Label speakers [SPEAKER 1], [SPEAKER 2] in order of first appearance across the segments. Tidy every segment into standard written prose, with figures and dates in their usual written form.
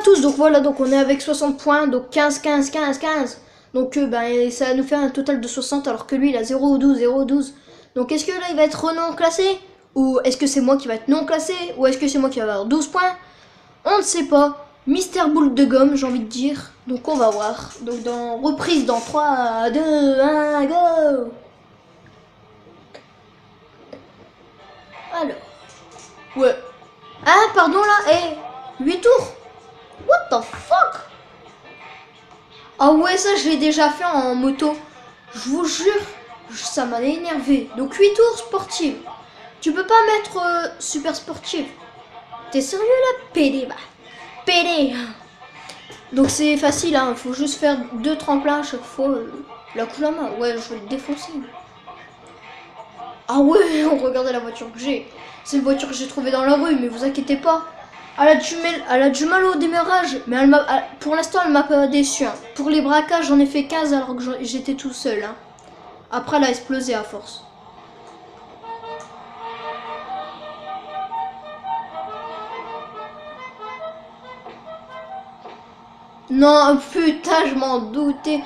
[SPEAKER 1] tous, donc voilà, donc on est avec 60 points, donc 15, 15, 15, 15. Donc ben, ça va nous faire un total de 60 alors que lui il a 0,12, 0,12. Donc est-ce que là il va être non classé? Ou est-ce que c'est moi qui va être non classé? Ou est-ce que c'est moi qui va avoir 12 points? On ne sait pas. Mystère boule de gomme, j'ai envie de dire. Donc on va voir. Donc dans reprise dans 3, 2, 1, go! Alors. Ouais. Ah pardon là, 8 tours? What the fuck? Ah ouais, ça je l'ai déjà fait en moto. Je vous jure, ça m'a énervé. Donc 8 tours sportives. Tu peux pas mettre super sportive. T'es sérieux là? PD, bah. PD. Donc c'est facile, hein. Faut juste faire 2 tremplins à chaque fois. La Kulama, ouais, je vais le défoncer. Ah ouais, regardez la voiture que j'ai. C'est une voiture que j'ai trouvée dans la rue, mais vous inquiétez pas. Elle a du mal au démarrage, mais pour l'instant elle m'a pas déçu. Hein. Pour les braquages, j'en ai fait 15 alors que j'étais tout seul. Hein. Après, elle a explosé à force. Non, putain, je m'en doutais.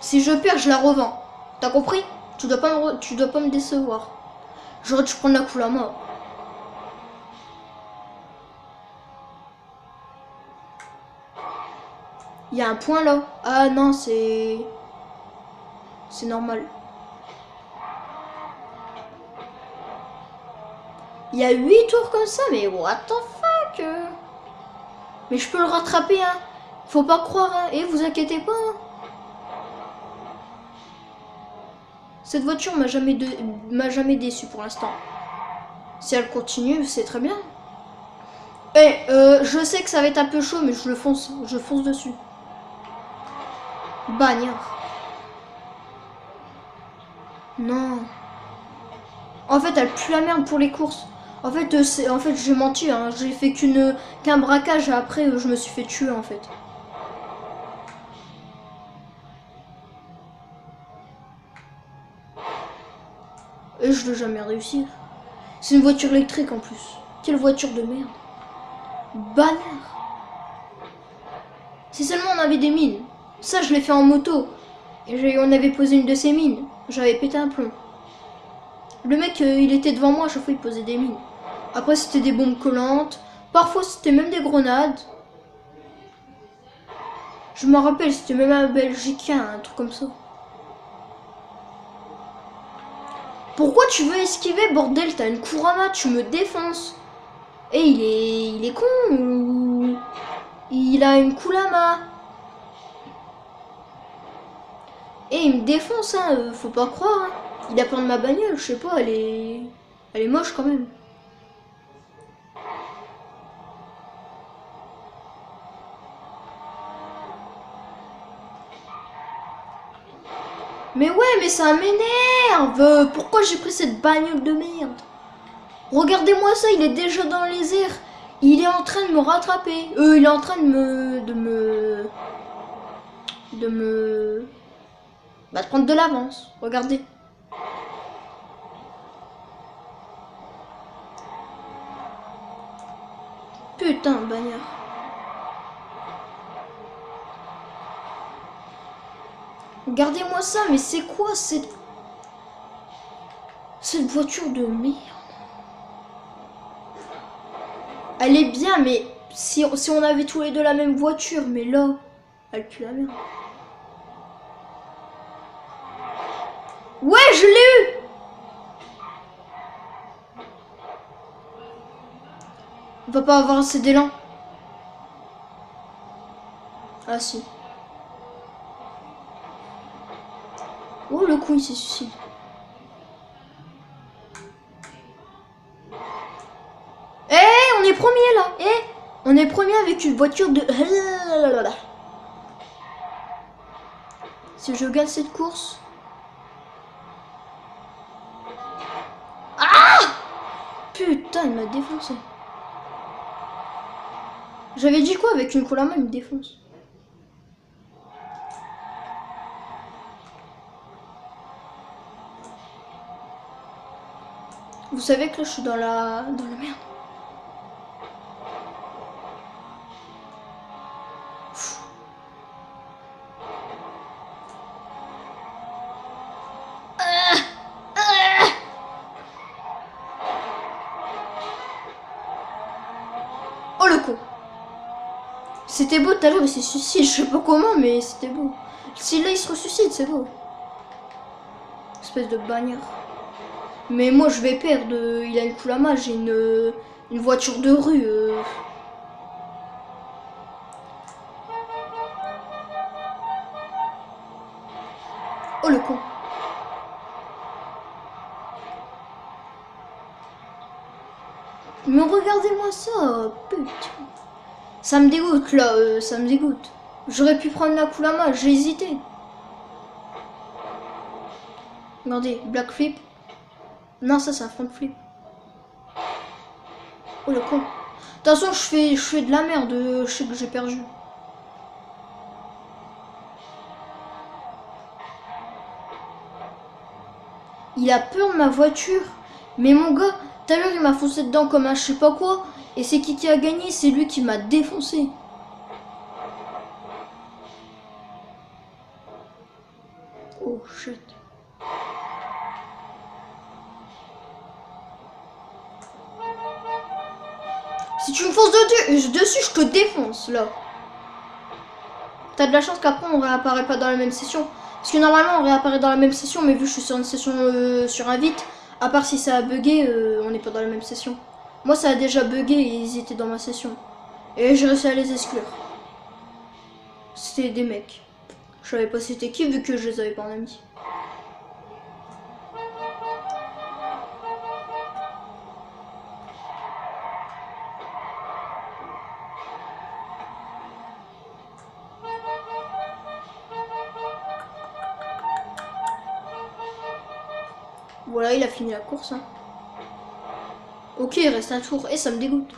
[SPEAKER 1] Si je perds, je la revends. T'as compris? Tu dois pas me décevoir. J'aurais dû prendre la Kulama. Il y a un point là. Ah non, c'est normal. Il y a 8 tours comme ça, mais what the fuck? Mais je peux le rattraper, hein. Faut pas croire, hein. Et vous inquiétez pas, hein. Cette voiture m'a jamais déçu pour l'instant. Si elle continue, c'est très bien. Je sais que ça va être un peu chaud, mais je fonce dessus. Bagnard. Non. En fait, elle pue la merde pour les courses. En fait, j'ai menti. Hein. J'ai fait qu'un braquage et après, je me suis fait tuer en fait. Et je l'ai jamais réussi. C'est une voiture électrique en plus. Quelle voiture de merde. Bagnard. Si seulement on avait des mines. Ça, je l'ai fait en moto. Et on avait posé une de ces mines. J'avais pété un plomb. Le mec, il était devant moi, à chaque fois il posait des mines. Après, c'était des bombes collantes. Parfois, c'était même des grenades. Je me rappelle, c'était même un Belgicain, un truc comme ça. Pourquoi tu veux esquiver, bordel? T'as une Kurama, tu me défonces. Et il est con ou... Il a une Kurama. Et il me défonce, hein, faut pas croire. Hein. Il a peur de ma bagnole, je sais pas, elle est moche quand même. Mais ouais, mais ça m'énerve. Pourquoi j'ai pris cette bagnole de merde? Regardez-moi ça, il est déjà dans les airs. Il est en train de me rattraper. Il est en train de prendre de l'avance. Regardez. Putain, bagnard. Regardez-moi ça, mais c'est quoi cette voiture de merde? Elle est bien, mais si on avait tous les deux la même voiture, mais là, elle pue la merde. Ouais, je l'ai eu! On va pas avoir assez d'élan. Ah si. Oh, le coup, il s'est suicidé. On est premier là. On est premier avec une voiture de... Si je gagne cette course... Ah! Putain, il m'a défoncé. J'avais dit quoi avec une Kurama, il me défonce. Vous savez que là, je suis dans la merde. con. C'était beau tout à l'heure, il s'est suicide, je sais pas comment, mais c'était beau. Si là il se ressuscite, c'est beau. Espèce de bagnard. Mais moi je vais perdre, il a une Kurama, j'ai une voiture de rue. Oh le con. Mais regardez-moi ça, putain. Ça me dégoûte là, ça me dégoûte. J'aurais pu prendre la Kurama, j'ai hésité. Regardez, black flip. Non, ça c'est un front flip. Oh le con. De toute façon, je fais de la merde, je sais que j'ai perdu. Il a peur de ma voiture. Mais mon gars, tout à l'heure il m'a foncé dedans comme un je sais pas quoi. Et c'est qui a gagné? C'est lui qui m'a défoncé. Oh shit. Si tu me fonces dessus, je te défonce là. T'as de la chance qu'après on réapparaît pas dans la même session. Parce que normalement on réapparaît dans la même session, mais vu que je suis sur une session sur invite, à part si ça a bugué, on n'est pas dans la même session. Moi ça a déjà bugué et ils étaient dans ma session. Et j'ai réussi à les exclure. C'était des mecs. Je savais pas c'était qui vu que je les avais pas en ami. Voilà, il a fini la course. Hein. Ok, il reste un tour. Et ça me dégoûte.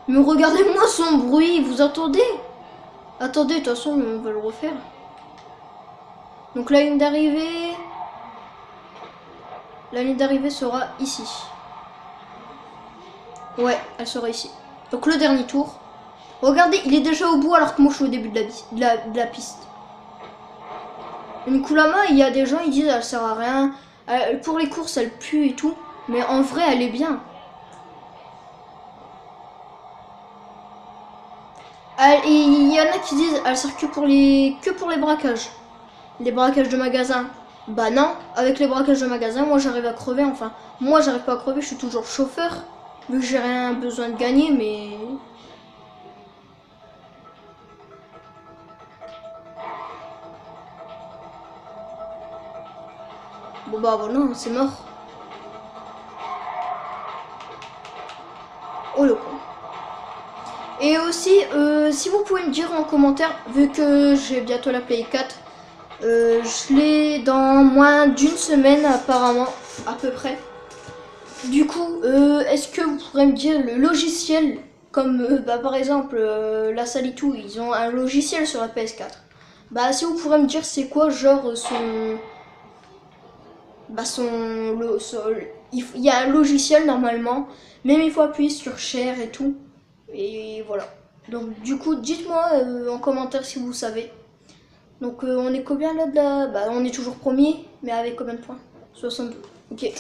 [SPEAKER 1] Mais regardez-moi son bruit, vous entendez? Attendez, de toute façon, on va le refaire. Donc la ligne d'arrivée... La ligne d'arrivée sera ici. Ouais, elle sera ici. Donc le dernier tour. Regardez, il est déjà au bout alors que moi je suis au début de la piste. Une Kurama, il y a des gens, ils disent elle sert à rien. Pour les courses, elle pue et tout. Mais en vrai, elle est bien. Et il y en a qui disent elle sert que pour les braquages. Les braquages de magasins. Bah non, avec les braquages de magasins, moi j'arrive à crever. Enfin, moi j'arrive pas à crever, je suis toujours chauffeur. Vu que j'ai rien besoin de gagner, mais... Bon bah voilà, c'est mort. Oh le con. Et aussi, si vous pouvez me dire en commentaire, vu que j'ai bientôt la Play 4, je l'ai dans moins d'une semaine apparemment, à peu près. Du coup, est-ce que vous pourrez me dire le logiciel, comme bah, par exemple la Salitou, ils ont un logiciel sur la PS4. Bah si vous pourrez me dire c'est quoi genre il y a un logiciel normalement, même il faut appuyer sur share et tout. Et voilà. Donc du coup, dites-moi en commentaire si vous savez. Donc on est combien là de la... Bah on est toujours premier, mais avec combien de points? 62. Ok.